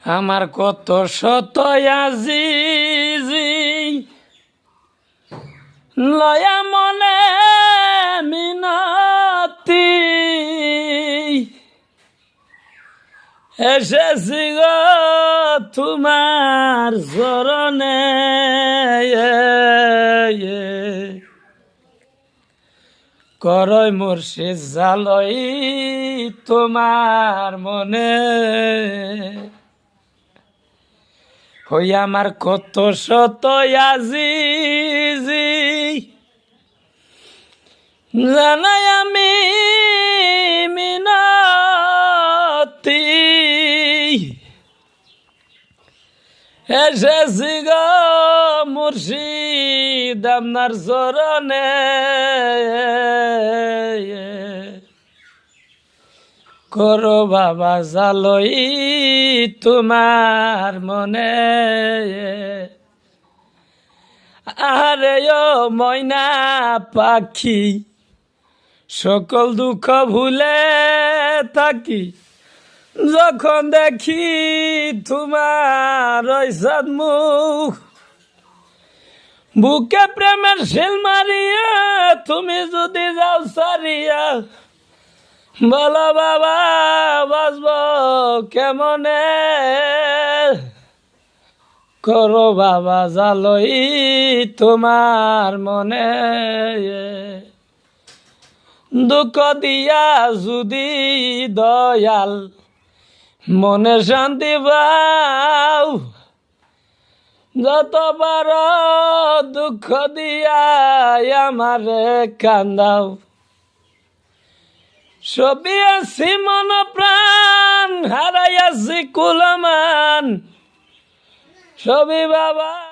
আমার কত শত আজিজি লয়া মনে মিনতি এসেছি গো তোমার চরণে করই মুর্শিদ জালই তোমার মনে হই আমার কত শত আজিজি জানাই আমি মিনতি এসেছি গো মুর্শিদ আপনার চরণে করো বাবা জালই তোমার মনে আরে ও ময়না পাখি সকল দুঃখ ভুলে থাকি যখন দেখি তোমার ওই মুখ বুকে প্রেমের শিল মারিয়া তুমি যদি যাও সারিয়া বলো বাবা বাসব কেমনে করো বাবা জালই তোমার মনে দুঃখ দিয়া যদি দয়াল মনে শান্তি পাও যতবার দুঃখ দিয়া আমারে কান্দাও সবই আছি মন প্রাণ হারাইয়াছি কুলমান সবই বাবা।